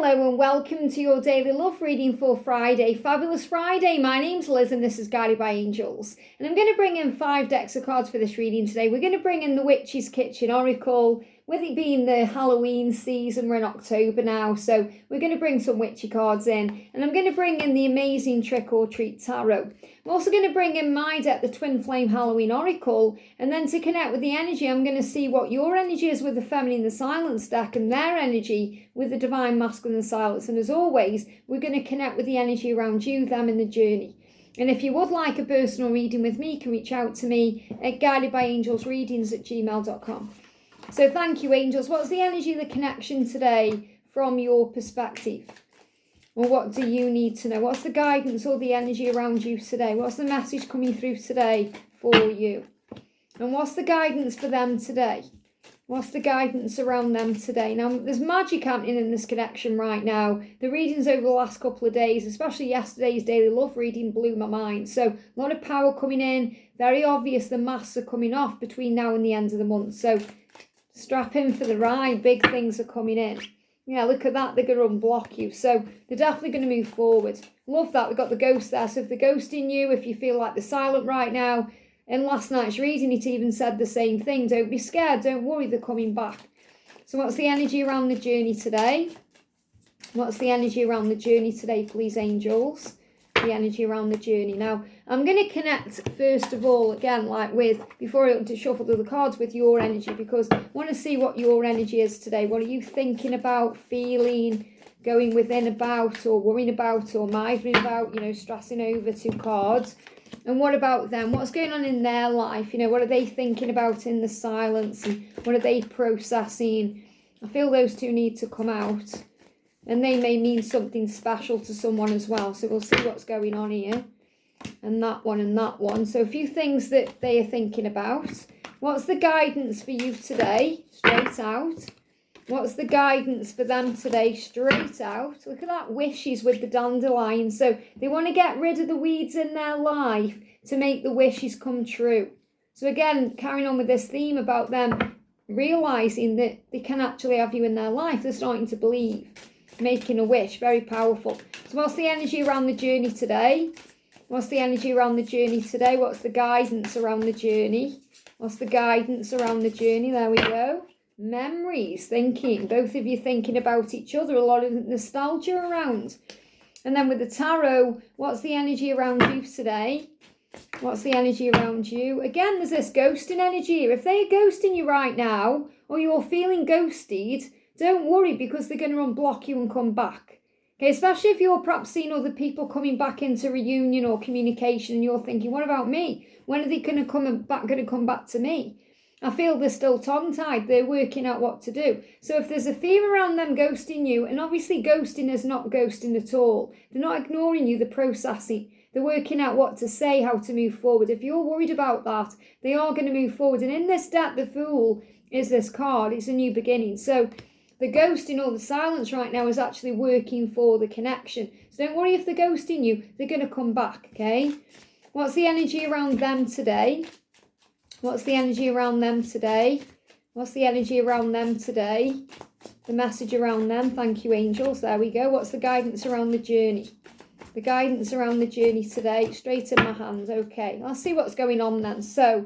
Hello and welcome to your daily love reading for Friday. Fabulous Friday. My name's Liz and this is Guided by Angels. And I'm going to bring in 5 decks of cards for this reading today. We're going to bring in the Witch's Kitchen Oracle. With it being the Halloween season, we're in October now, so we're going to bring some witchy cards in. And I'm going to bring in the amazing Trick or Treat Tarot. I'm also going to bring in my deck, the Twin Flame Halloween Oracle. And then to connect with the energy, I'm going to see what your energy is with the Feminine the Silence deck and their energy with the Divine Masculine the Silence. And as always, we're going to connect with the energy around you, them, and the journey. And if you would like a personal reading with me, you can reach out to me at guidedbyangelsreadings@gmail.com. So thank you, angels. What's the energy, the connection today from your perspective? Or what do you need to know? What's the guidance or the energy around you today? What's the message coming through today for you? And what's the guidance for them today? What's the guidance around them today? Now, there's magic happening in this connection right now. The readings over the last couple of days, especially yesterday's daily love reading, blew my mind. So a lot of power coming in. Very obvious the masks are coming off between now and the end of the month. So strap in for the ride. Big things are coming in. Yeah, look at that. They're going to unblock you. So they're definitely going to move forward. Love that. We've got the ghost there. So if they're ghosting you, if you feel like they're silent right now, in last night's reading, it even said the same thing. Don't be scared. Don't worry. They're coming back. So what's the energy around the journey today? What's the energy around the journey today, please, angels? The energy around the journey. Now, I'm going to connect, first of all, again, like with, before I shuffle through the cards, with your energy, because I want to see what your energy is today. What are you thinking about, feeling, going within about, or worrying about, or minding about, stressing over 2 cards. And what about them? What's going on in their life? What are they thinking about in the silence? And what are they processing? I feel those 2 need to come out. And they may mean something special to someone as well. So we'll see what's going on here. And that one and that one. So a few things that they are thinking about. What's the guidance for you today? Straight out. What's the guidance for them today? Straight out. Look at that, wishes with the dandelion. So they want to get rid of the weeds in their life to make the wishes come true. So again, carrying on with this theme about them realising that they can actually have you in their life. They're starting to believe. Making a wish. Very powerful. So what's the energy around the journey today? What's the energy around the journey today? What's the guidance around the journey? What's the guidance around the journey? There we go. Memories, thinking, both of you thinking about each other, a lot of nostalgia around. And then with the tarot, what's the energy around you today? What's the energy around you? Again, there's this ghosting energy. If they're ghosting you right now, or you're feeling ghosted, don't worry, because they're going to unblock you and come back. Okay, especially if you're perhaps seeing other people coming back into reunion or communication and you're thinking, what about me? When are they going to come back to me? I feel they're still tongue-tied. They're working out what to do. So if there's a fear around them ghosting you, and obviously ghosting is not ghosting at all. They're not ignoring you, they're processing. They're working out what to say, how to move forward. If you're worried about that, they are going to move forward. And in this deck, the Fool is this card. It's a new beginning. So the ghosting or the silence right now is actually working for the connection. So don't worry if they're ghosting you. They're going to come back, okay? What's the energy around them today? What's the energy around them today? What's the energy around them today? The message around them. Thank you, angels. There we go. What's the guidance around the journey? The guidance around the journey today. Straight in my hands. Okay, let's see what's going on then. So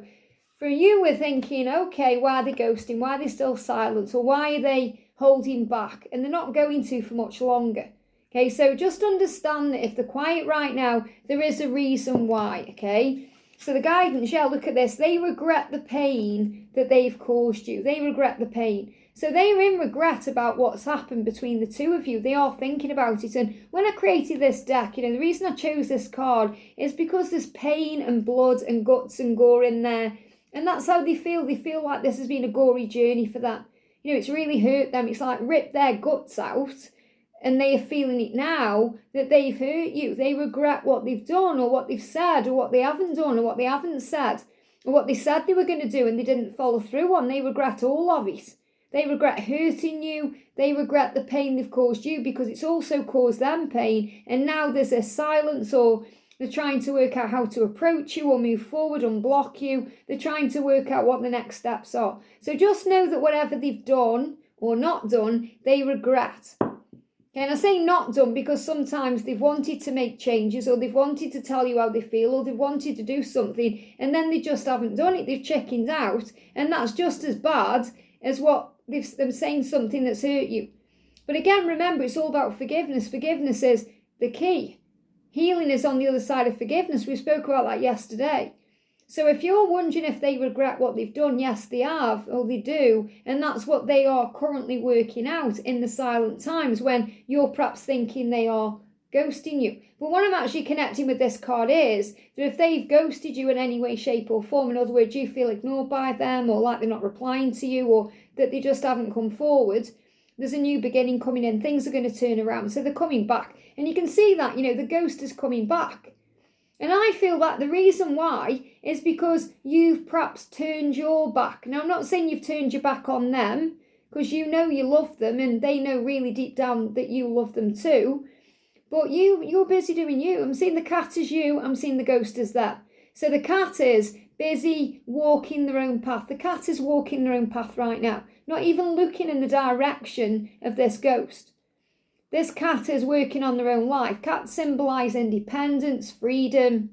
for you, we're thinking, okay, why are they ghosting? Why are they still silent? Or why are they holding back? And they're not going to for much longer. Okay, so just understand that if they're quiet right now, there is a reason why, okay? So the guidance, yeah, look at this. They regret the pain that they've caused you. They regret the pain. So they're in regret about what's happened between the 2 of you. They are thinking about it. And when I created this deck, the reason I chose this card is because there's pain and blood and guts and gore in there. And that's how they feel. They feel like this has been a gory journey for them. It's really hurt them. It's like ripped their guts out. And they are feeling it now that they've hurt you. They regret what they've done or what they've said or what they haven't done or what they haven't said or what they said they were going to do and they didn't follow through on. They regret all of it. They regret hurting you. They regret the pain they've caused you because it's also caused them pain. And now there's a silence, or they're trying to work out how to approach you or move forward, unblock you. They're trying to work out what the next steps are. So just know that whatever they've done or not done, they regret. Okay, and I say not done because sometimes they've wanted to make changes, or they've wanted to tell you how they feel, or they've wanted to do something and then they just haven't done it. They've chickened out, and that's just as bad as what them saying something that's hurt you. But again, remember, it's all about forgiveness. Forgiveness is the key. Healing is on the other side of forgiveness. We spoke about that yesterday. So if you're wondering if they regret what they've done, yes, they have, or they do. And that's what they are currently working out in the silent times when you're perhaps thinking they are ghosting you. But what I'm actually connecting with this card is that if they've ghosted you in any way, shape or form, in other words, you feel ignored by them, or like they're not replying to you, or that they just haven't come forward, there's a new beginning coming in. Things are going to turn around. So they're coming back. And you can see that, the ghost is coming back. And I feel that the reason why is because you've perhaps turned your back. Now, I'm not saying you've turned your back on them, because you love them and they know really deep down that you love them too. But you're busy doing you. I'm seeing the cat as you, I'm seeing the ghost as that. So the cat is busy walking their own path. The cat is walking their own path right now, not even looking in the direction of this ghost. This cat is working on their own life. Cats symbolise independence, freedom,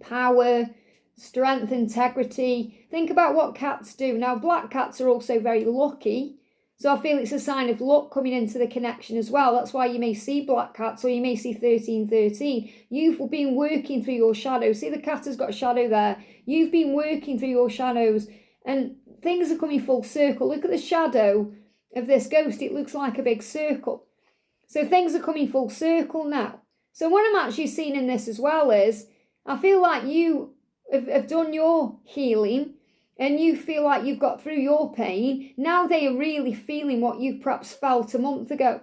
power, strength, integrity. Think about what cats do. Now, black cats are also very lucky. So I feel it's a sign of luck coming into the connection as well. That's why you may see black cats, or you may see 1313. You've been working through your shadows. See, the cat has got a shadow there. You've been working through your shadows and things are coming full circle. Look at the shadow of this ghost. It looks like a big circle. So things are coming full circle now. So what I'm actually seeing in this as well is, I feel like you have done your healing and you feel like you've got through your pain. Now they are really feeling what you perhaps felt a month ago.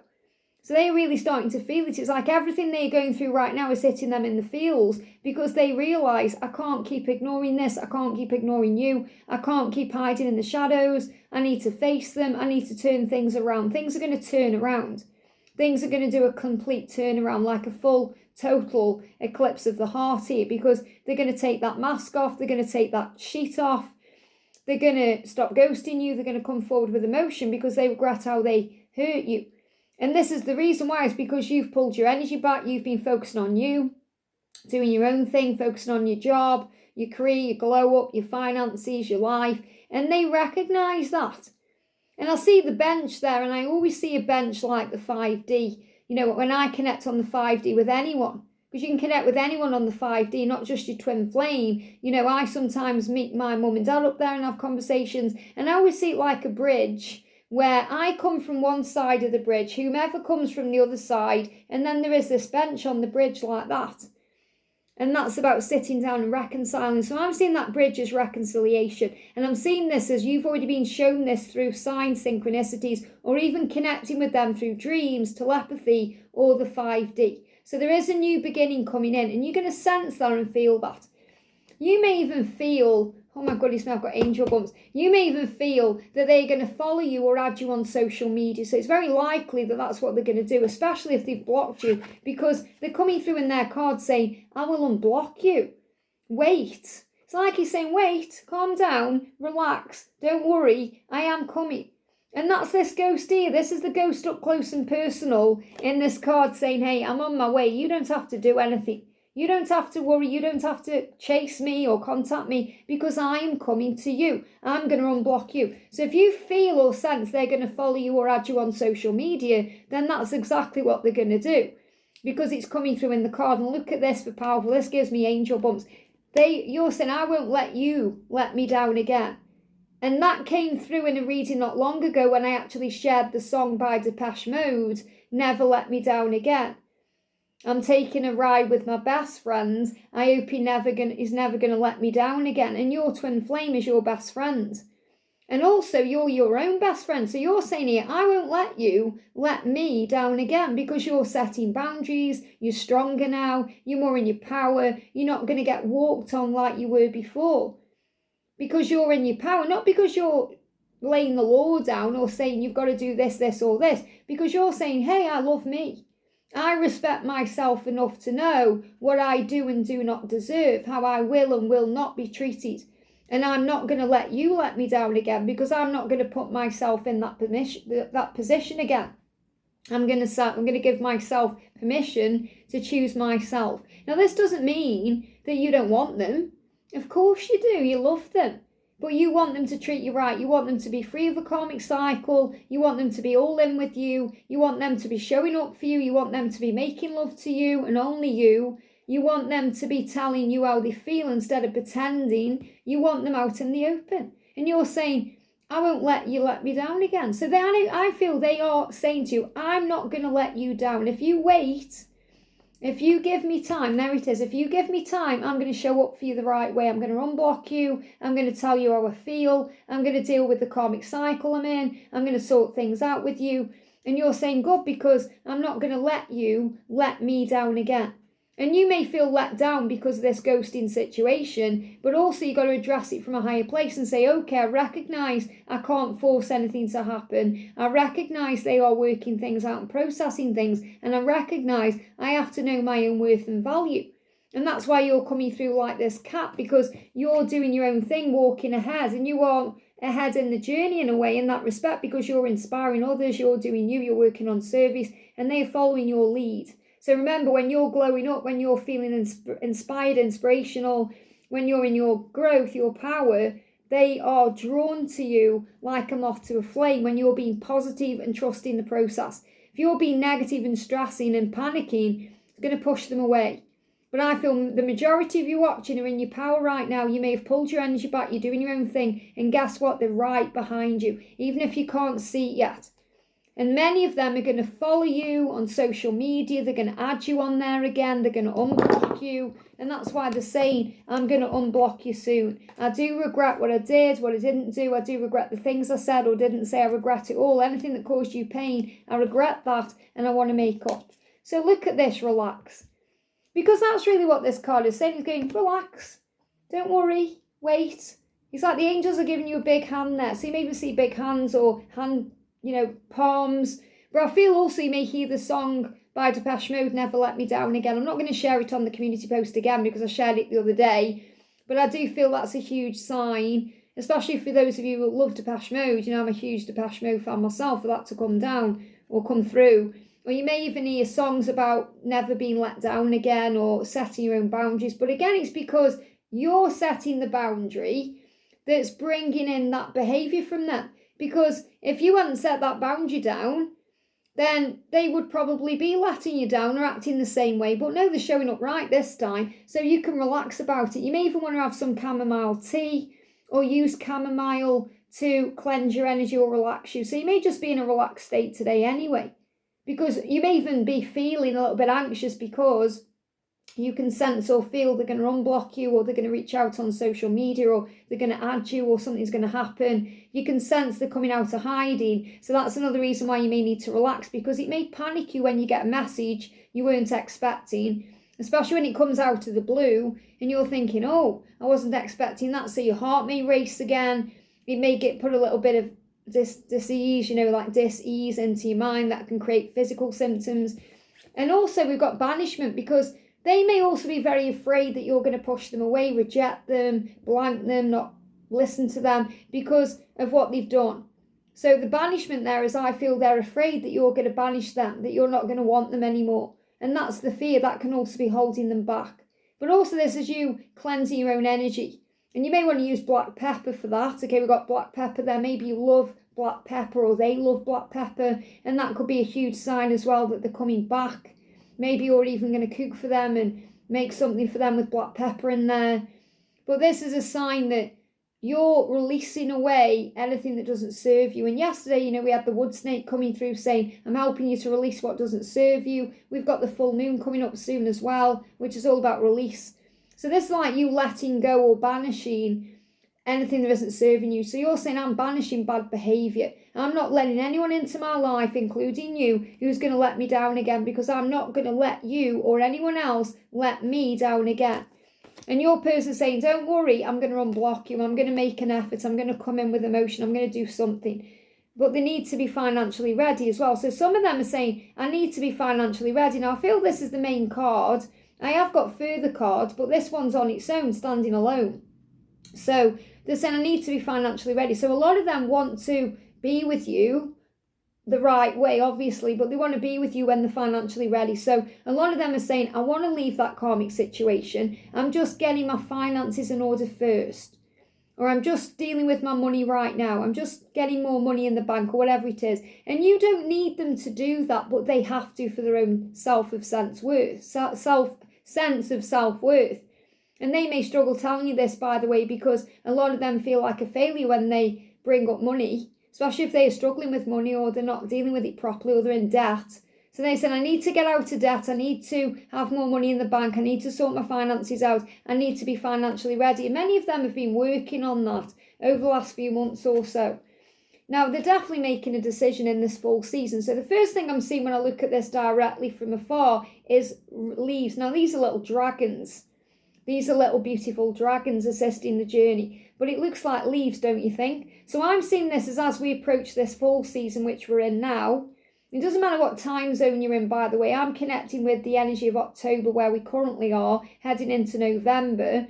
So they're really starting to feel it. It's like everything they're going through right now is hitting them in the feels, because they realise, I can't keep ignoring this. I can't keep ignoring you. I can't keep hiding in the shadows. I need to face them. I need to turn things around. Things are going to turn around. Things are going to do a complete turnaround, like a full, total eclipse of the heart here, because they're going to take that mask off. They're going to take that sheet off. They're going to stop ghosting you. They're going to come forward with emotion because they regret how they hurt you. And this is the reason why. It's because you've pulled your energy back. You've been focusing on you, doing your own thing, focusing on your job, your career, your glow up, your finances, your life. And they recognise that. And I see the bench there, and I always see a bench like the 5D. When I connect on the 5D with anyone, because you can connect with anyone on the 5D, not just your twin flame. I sometimes meet my mum and dad up there and have conversations, and I always see it like a bridge, where I come from one side of the bridge, whomever comes from the other side, and then there is this bench on the bridge like that. And that's about sitting down and reconciling. So I'm seeing that bridge as reconciliation. And I'm seeing this as you've already been shown this through signs, synchronicities, or even connecting with them through dreams, telepathy, or the 5D. So there is a new beginning coming in, and you're going to sense that and feel that. You may even feel, oh my goodness, I've got angel bumps. You may even feel that they're going to follow you or add you on social media. So it's very likely that that's what they're going to do, especially if they've blocked you, because they're coming through in their card saying, I will unblock you. Wait. It's like he's saying, wait, calm down, relax, don't worry, I am coming. And that's this ghost here. This is the ghost up close and personal in this card saying, hey, I'm on my way. You don't have to do anything. You don't have to worry. You don't have to chase me or contact me, because I am coming to you. I'm going to unblock you. So if you feel or sense they're going to follow you or add you on social media, then that's exactly what they're going to do, because it's coming through in the card. And look at this for powerful. This gives me angel bumps. You're saying, I won't let you let me down again. And that came through in a reading not long ago when I actually shared the song by Depeche Mode, Never Let Me Down Again. I'm taking a ride with my best friend. I hope he's never gonna let me down again. And your twin flame is your best friend. And also you're your own best friend. So you're saying here, I won't let you let me down again, because you're setting boundaries. You're stronger now. You're more in your power. You're not going to get walked on like you were before, because you're in your power, not because you're laying the law down or saying you've got to do this, this or this, because you're saying, hey, I love me. I respect myself enough to know what I do and do not deserve, how I will and will not be treated. And I'm not going to let you let me down again, because I'm not going to put myself in that position again. I'm going to give myself permission to choose myself. Now, this doesn't mean that you don't want them. Of course you do. You love them. But you want them to treat you right. You want them to be free of a karmic cycle. You want them to be all in with you. You want them to be showing up for you. You want them to be making love to you and only you. You want them to be telling you how they feel instead of pretending. You want them out in the open. And you're saying, I won't let you let me down again. So I feel they are saying to you, I'm not going to let you down. If you wait, if you give me time, there it is. If you give me time, I'm going to show up for you the right way. I'm going to unblock you. I'm going to tell you how I feel. I'm going to deal with the karmic cycle I'm in. I'm going to sort things out with you. And you're saying, good, because I'm not going to let you let me down again. And you may feel let down because of this ghosting situation, but also you've got to address it from a higher place and say, okay, I recognise I can't force anything to happen. I recognise they are working things out and processing things, and I recognise I have to know my own worth and value. And that's why you're coming through like this cat, because you're doing your own thing, walking ahead, and you are ahead in the journey in a way in that respect, because you're inspiring others, you're doing you, you're working on service, and they're following your lead. So remember, when you're glowing up, when you're feeling inspired, inspirational, when you're in your growth, your power, they are drawn to you like a moth to a flame when you're being positive and trusting the process. If you're being negative and stressing and panicking, it's going to push them away. But I feel the majority of you watching are in your power right now. You may have pulled your energy back, you're doing your own thing, and guess what? They're right behind you, even if you can't see it yet. And many of them are going to follow you on social media. They're going to add you on there again. They're going to unblock you. And that's why they're saying, I'm going to unblock you soon. I do regret what I did, what I didn't do. I do regret the things I said or didn't say. I regret it all. Anything that caused you pain, I regret that and I want to make up. So look at this, relax. Because that's really what this card is saying. It's going, relax. Don't worry. Wait. It's like the angels are giving you a big hand there. So you may even see big hands or hand, palms. But I feel also you may hear the song by Depeche Mode, Never Let Me Down Again. I'm not going to share it on the community post again because I shared it the other day. But I do feel that's a huge sign, especially for those of you who love Depeche Mode. I'm a huge Depeche Mode fan myself, for that to come down or come through. Or you may even hear songs about never being let down again or setting your own boundaries. But again, it's because you're setting the boundary that's bringing in that behaviour from them. Because if you hadn't set that boundary down, then they would probably be letting you down or acting the same way. But no, they're showing up right this time, so you can relax about it. You may even want to have some chamomile tea or use chamomile to cleanse your energy or relax you. So you may just be in a relaxed state today anyway, because you may even be feeling a little bit anxious because you can sense or feel they're going to unblock you, or they're going to reach out on social media, or they're going to add you, or something's going to happen. You can sense they're coming out of hiding. So that's another reason why you may need to relax, because it may panic you when you get a message you weren't expecting, especially when it comes out of the blue and you're thinking, oh, I wasn't expecting that. So your heart may race again. It may put a little bit of dis-ease, like dis-ease into your mind that can create physical symptoms. And also we've got banishment, because they may also be very afraid that you're going to push them away, reject them, blank them, not listen to them because of what they've done. So the banishment there is, I feel they're afraid that you're going to banish them, that you're not going to want them anymore. And that's the fear that can also be holding them back. But also this is you cleansing your own energy. And you may want to use black pepper for that. Okay, we've got black pepper there. Maybe you love black pepper or they love black pepper. And that could be a huge sign as well that they're coming back. Maybe you're even going to cook for them and make something for them with black pepper in there. But this is a sign that you're releasing away anything that doesn't serve you. And yesterday, we had the wood snake coming through saying, I'm helping you to release what doesn't serve you. We've got the full moon coming up soon as well, which is all about release. So this is like you letting go or banishing anything that isn't serving you. So you're saying, I'm banishing bad behaviour. I'm not letting anyone into my life, including you, who's going to let me down again, because I'm not going to let you or anyone else let me down again. And your person saying, don't worry, I'm going to unblock you. I'm going to make an effort. I'm going to come in with emotion. I'm going to do something. But they need to be financially ready as well. So some of them are saying, I need to be financially ready. Now, I feel this is the main card. I have got further cards, but this one's on its own, standing alone. So they're saying, I need to be financially ready. So a lot of them want to be with you, the right way, obviously, but they want to be with you when they're financially ready. So a lot of them are saying, I want to leave that karmic situation. I'm just getting my finances in order first. Or I'm just dealing with my money right now. I'm just getting more money in the bank or whatever it is. And you don't need them to do that, but they have to for their own sense of self-worth. And they may struggle telling you this, by the way, because a lot of them feel like a failure when they bring up money, especially if they are struggling with money or they're not dealing with it properly or they're in debt. So they said, I need to get out of debt. I need to have more money in the bank. I need to sort my finances out. I need to be financially ready. And many of them have been working on that over the last few months or so. Now, they're definitely making a decision in this fall season. So the first thing I'm seeing when I look at this directly from afar is leaves. Now, these are little dragons. These are little beautiful dragons assisting the journey. But it looks like leaves, don't you think? So I'm seeing this as we approach this fall season, which we're in now. It doesn't matter what time zone you're in, by the way. I'm connecting with the energy of October, where we currently are, heading into November.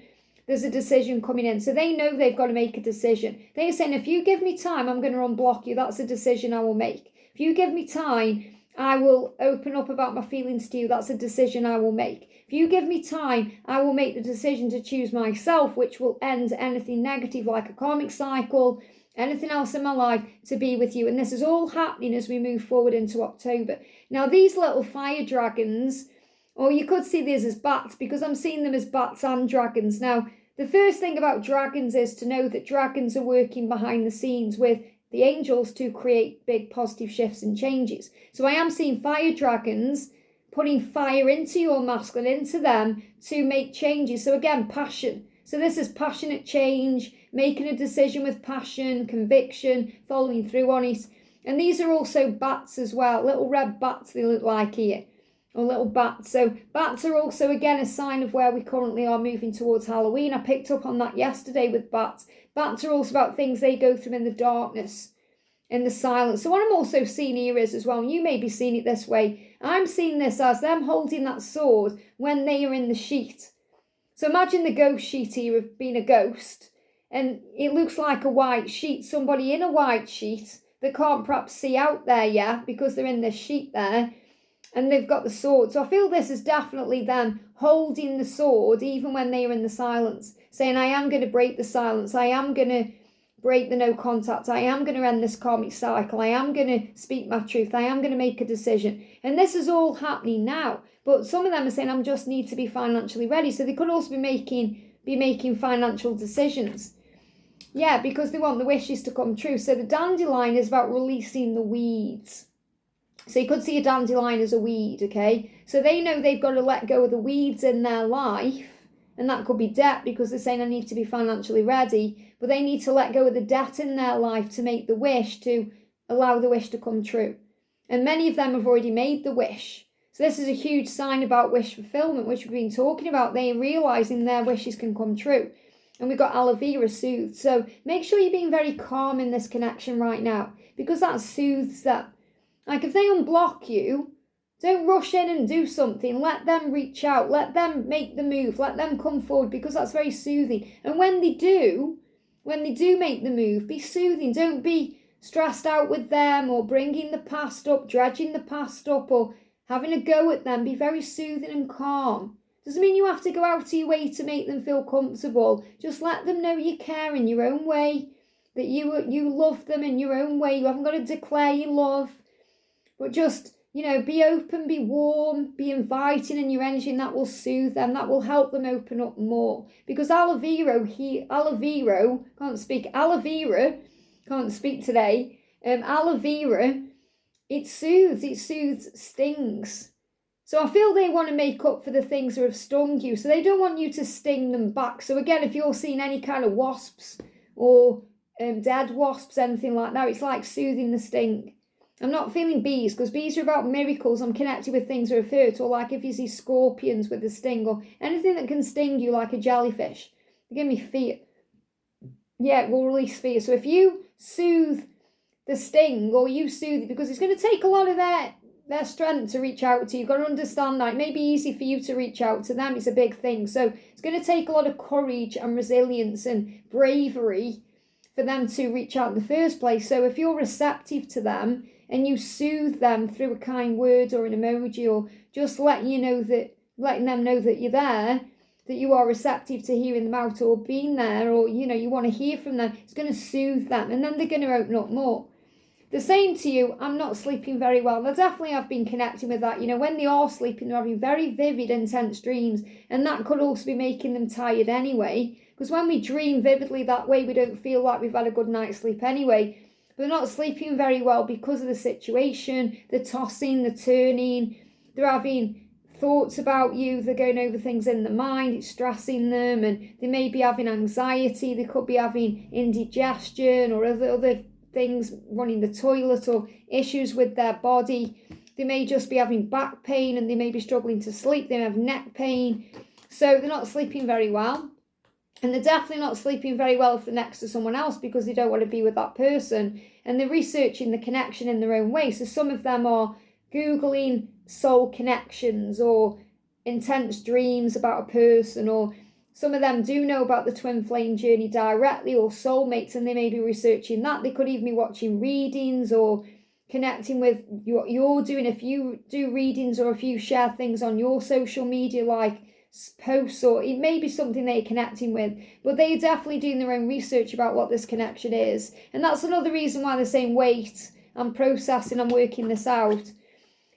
There's a decision coming in. So they know they've got to make a decision. They're saying, if you give me time, I'm going to unblock you. That's a decision I will make. If you give me time, I will open up about my feelings to you. That's a decision I will make. If you give me time, I will make the decision to choose myself, which will end anything negative like a karmic cycle, anything else in my life, to be with you. And this is all happening as we move forward into October. Now, these little fire dragons, or you could see these as bats, because I'm seeing them as bats and dragons. Now, the first thing about dragons is to know that dragons are working behind the scenes with the angels to create big positive shifts and changes. So I am seeing fire dragons putting fire into your masculine, into them, to make changes. So again, passion. So this is passionate change, making a decision with passion, conviction, following through on it. And these are also bats as well, little red bats they look like here, or little bats. So bats are also, again, a sign of where we currently are moving towards Halloween. I picked up on that yesterday with bats. Bats are also about things they go through in the darkness, in the silence. So what I'm also seeing here is as well, and you may be seeing it this way, I'm seeing this as them holding that sword when they are in the sheet. So imagine the ghost sheet here of being a ghost, and it looks like a white sheet, somebody in a white sheet that can't perhaps see out there yet because they're in this sheet there, and they've got the sword. So I feel this is definitely them holding the sword even when they are in the silence, saying, I am going to break the silence, I am going to break the no contact, I am going to end this karmic cycle, I am going to speak my truth, I am going to make a decision. And this is all happening now. But some of them are saying, I just need to be financially ready. So they could also be making financial decisions. Yeah, because they want the wishes to come true. So the dandelion is about releasing the weeds. So you could see a dandelion as a weed, okay? So they know they've got to let go of the weeds in their life. And that could be debt, because they're saying, I need to be financially ready. But they need to let go of the debt in their life to make the wish, to allow the wish to come true. And many of them have already made the wish. So this is a huge sign about wish fulfillment, which we've been talking about. They're realising their wishes can come true. And we've got aloe vera soothed. So make sure you're being very calm in this connection right now, because that soothes them. Like if they unblock you, don't rush in and do something. Let them reach out. Let them make the move. Let them come forward, because that's very soothing. And when they do make the move, be soothing. Don't be stressed out with them or bringing the past up, dredging the past up, or having a go at them. Be very soothing and calm. Doesn't mean you have to go out of your way to make them feel comfortable. Just let them know you care in your own way, that you love them in your own way. You haven't got to declare your love, but just, be open, be warm, be inviting in your energy, and that will soothe them. That will help them open up more. Because aloe vera, it soothes stings. So I feel they want to make up for the things that have stung you. So they don't want you to sting them back. So again, if you're seeing any kind of wasps or dead wasps, anything like that, it's like soothing the sting. I'm not feeling bees, because bees are about miracles. I'm connected with things that have hurt, or like if you see scorpions with the sting, or anything that can sting you like a jellyfish. They give me fear. Yeah, it will release fear. So if you soothe the sting, or you soothe it, because it's going to take a lot of their strength to reach out to you. You've got to understand that. It may be easy for you to reach out to them. It's a big thing. So it's going to take a lot of courage and resilience and bravery for them to reach out in the first place. So if you're receptive to them, and you soothe them through a kind word or an emoji, or just letting them know that you're there, that you are receptive to hearing them out or being there, or, you want to hear from them. It's going to soothe them, and then they're going to open up more. They're saying to you, I'm not sleeping very well. They definitely have been connecting with that. When they are sleeping, they're having very vivid, intense dreams. And that could also be making them tired anyway. Because when we dream vividly that way, we don't feel like we've had a good night's sleep anyway. But they're not sleeping very well because of the situation. They're tossing, they're turning. They're having thoughts about you. They're going over things in their mind. It's stressing them. And they may be having anxiety. They could be having indigestion or other things, running the toilet, or issues with their body. They may just be having back pain, and they may be struggling to sleep. They may have neck pain. So they're not sleeping very well. And they're definitely not sleeping very well if they're next to someone else, because they don't want to be with that person. And they're researching the connection in their own way. So some of them are Googling soul connections or intense dreams about a person, or some of them do know about the twin flame journey directly, or soulmates, and they may be researching that. They could even be watching readings or connecting with what you're doing. If you do readings, or if you share things on your social media like posts, or it may be something they're connecting with, but they're definitely doing their own research about what this connection is. And that's another reason why they're saying, wait, I'm processing, I'm working this out.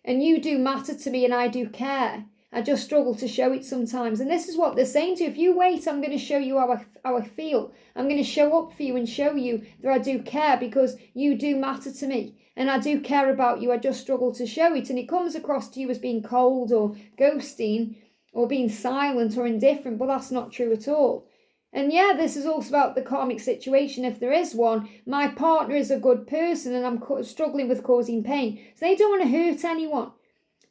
And you do matter to me, and I do care. I just struggle to show it sometimes. And this is what they're saying to you. If you wait, I'm going to show you how I feel. I'm going to show up for you and show you that I do care, because you do matter to me. And I do care about you. I just struggle to show it. And it comes across to you as being cold or ghosting or being silent or indifferent. But that's not true at all. And yeah, this is also about the karmic situation, if there is one. My partner is a good person, and I'm struggling with causing pain. So they don't want to hurt anyone.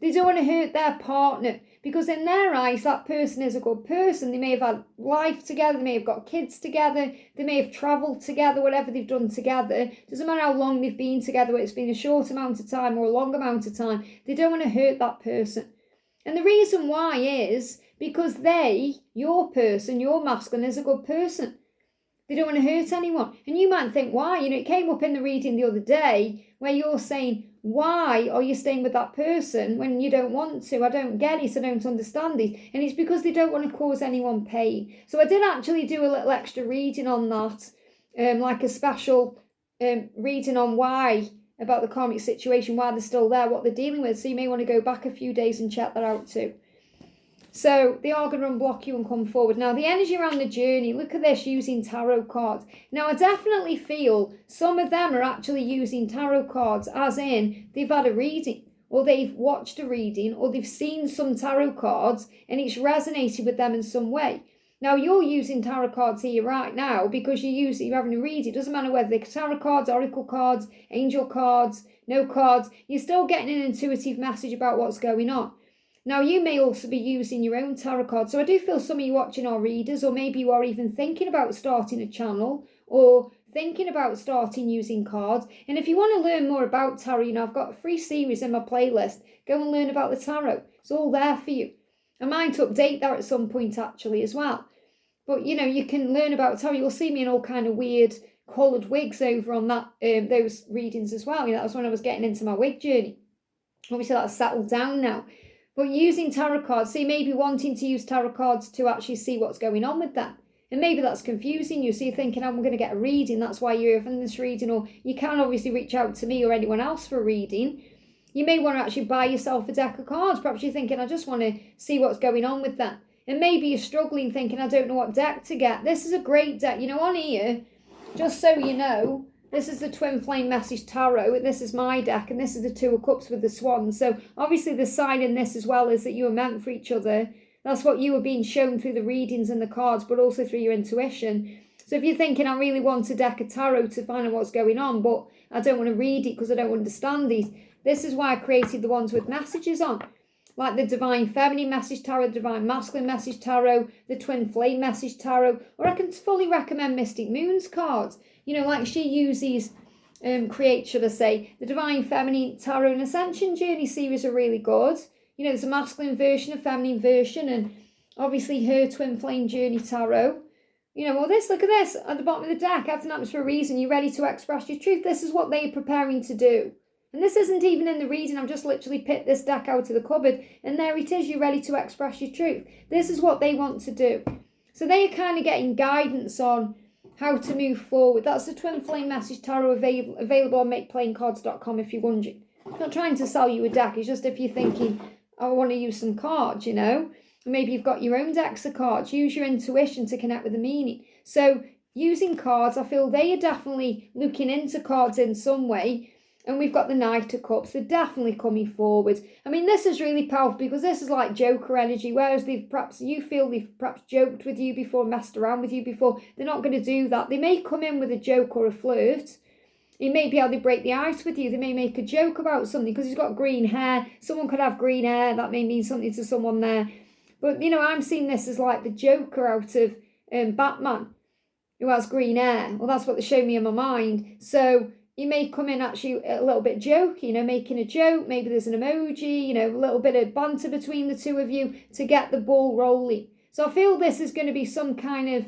They don't want to hurt their partner, because in their eyes, that person is a good person. They may have had life together. They may have got kids together. They may have travelled together, whatever they've done together. Doesn't matter how long they've been together, whether it's been a short amount of time or a long amount of time. They don't want to hurt that person. And the reason why is because your person, your masculine, is a good person. They don't want to hurt anyone. And you might think, why? It came up in the reading the other day where you're saying, why are you staying with that person when you don't want to? I don't get it. I don't understand it. And it's because they don't want to cause anyone pain. So I did actually do a little extra reading on that, like a special reading on why, about the karmic situation, why they're still there, what they're dealing with. So you may want to go back a few days and check that out too. So they are going to unblock you and come forward. Now, the energy around the journey, look at this, using tarot cards. Now, I definitely feel some of them are actually using tarot cards, as in they've had a reading, or they've watched a reading, or they've seen some tarot cards and it's resonated with them in some way. Now, you're using tarot cards here right now because you're having a reading. It doesn't matter whether they're tarot cards, oracle cards, angel cards, no cards. You're still getting an intuitive message about what's going on. Now, you may also be using your own tarot cards. So I do feel some of you watching are readers, or maybe you are even thinking about starting a channel, or thinking about starting using cards. And if you want to learn more about tarot, I've got a free series in my playlist. Go and learn about the tarot. It's all there for you. I might update that at some point actually as well. But, you can learn about tarot. You'll see me in all kind of weird coloured wigs over on that those readings as well. That was when I was getting into my wig journey. Obviously, that's settled down now. But using tarot cards, so you may be wanting to use tarot cards to actually see what's going on with them. And maybe that's confusing you. So you're thinking, I'm going to get a reading. That's why you're having this reading. Or you can obviously reach out to me or anyone else for a reading. You may want to actually buy yourself a deck of cards. Perhaps you're thinking, I just want to see what's going on with them. And maybe you're struggling thinking, I don't know what deck to get. This is a great deck. On here, just so you know, this is the Twin Flame Message Tarot. This is my deck, and this is the Two of Cups with the Swan. So obviously the sign in this as well is that you are meant for each other. That's what you are being shown through the readings and the cards, but also through your intuition. So if you're thinking, I really want a deck of tarot to find out what's going on, but I don't want to read it because I don't understand it, this is why I created the ones with messages on. Like the Divine Feminine Message Tarot, the Divine Masculine Message Tarot, the Twin Flame Message Tarot, or I can fully recommend Mystic Moon's cards. Like she uses, should I say, the Divine Feminine Tarot and Ascension Journey series are really good. There's a masculine version, a feminine version, and obviously her Twin Flame Journey Tarot. Look at this, at the bottom of the deck, everything happens for a reason. You're ready to express your truth. This is what they're preparing to do. And this isn't even in the reading. I've just literally picked this deck out of the cupboard, and there it is. You're ready to express your truth. This is what they want to do. So they are kind of getting guidance on how to move forward. That's the Twin Flame Message Tarot available on Meiklejohn-Free if you're wondering. I'm not trying to sell you a deck. It's just if you're thinking, I want to use some cards, you know. Maybe you've got your own decks of cards. Use your intuition to connect with the meaning. So using cards, I feel they are definitely looking into cards in some way. And we've got the Knight of Cups. They're definitely coming forward. I mean, this is really powerful because this is like Joker energy. Whereas you feel they've perhaps joked with you before, messed around with you before. They're not going to do that. They may come in with a joke or a flirt. It may be how they break the ice with you. They may make a joke about something because he's got green hair. Someone could have green hair. That may mean something to someone there. But, you know, I'm seeing this as like the Joker out of Batman who has green hair. Well, that's what they show me in my mind. So you may come in actually a little bit jokey, you know, making a joke. Maybe there's an emoji, you know, a little bit of banter between the two of you to get the ball rolling. So I feel this is going to be some kind of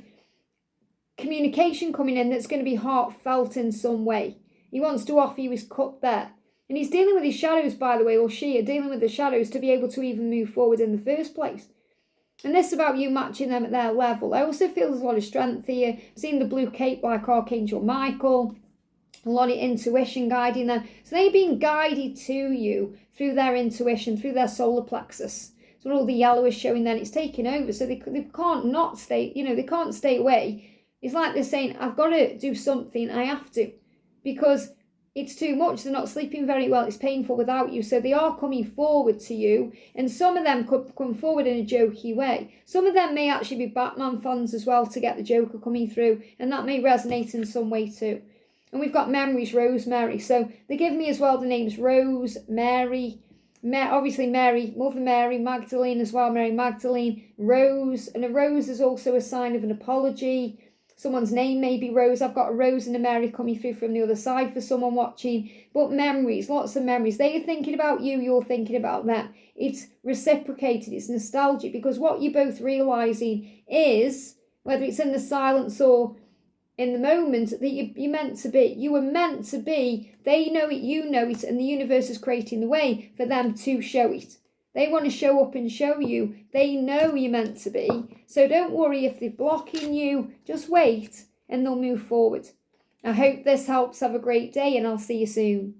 communication coming in that's going to be heartfelt in some way. He wants to offer you his cup there. And he's dealing with his shadows, by the way, or she are dealing with the shadows to be able to even move forward in the first place. And this is about you matching them at their level. I also feel there's a lot of strength here. I've seen the blue cape like Archangel Michael. A lot of intuition guiding them. So they're being guided to you through their intuition, through their solar plexus. So all the yellow is showing then it's taking over. So they can't not stay, you know, they can't stay away. It's like they're saying, I've got to do something, I have to. Because it's too much, they're not sleeping very well, it's painful without you. So they are coming forward to you. And some of them could come forward in a jokey way. Some of them may actually be Batman fans as well to get the Joker coming through. And that may resonate in some way too. And we've got Memories, Rosemary. So they give me as well the names Rose, Mary, obviously Mary, Mother Mary, Magdalene as well, Mary Magdalene, Rose. And a rose is also a sign of an apology. Someone's name may be Rose. I've got a Rose and a Mary coming through from the other side for someone watching. But memories, lots of memories. They're thinking about you, you're thinking about them. It's reciprocated, it's nostalgic, because what you're both realising is, whether it's in the silence or in the moment, that you're meant to be. You were meant to be. They know it, you know it, and the universe is creating the way for them to show it. They want to show up and show you. They know you're meant to be. So don't worry if they're blocking you. Just wait and they'll move forward. I hope this helps. Have a great day and I'll see you soon.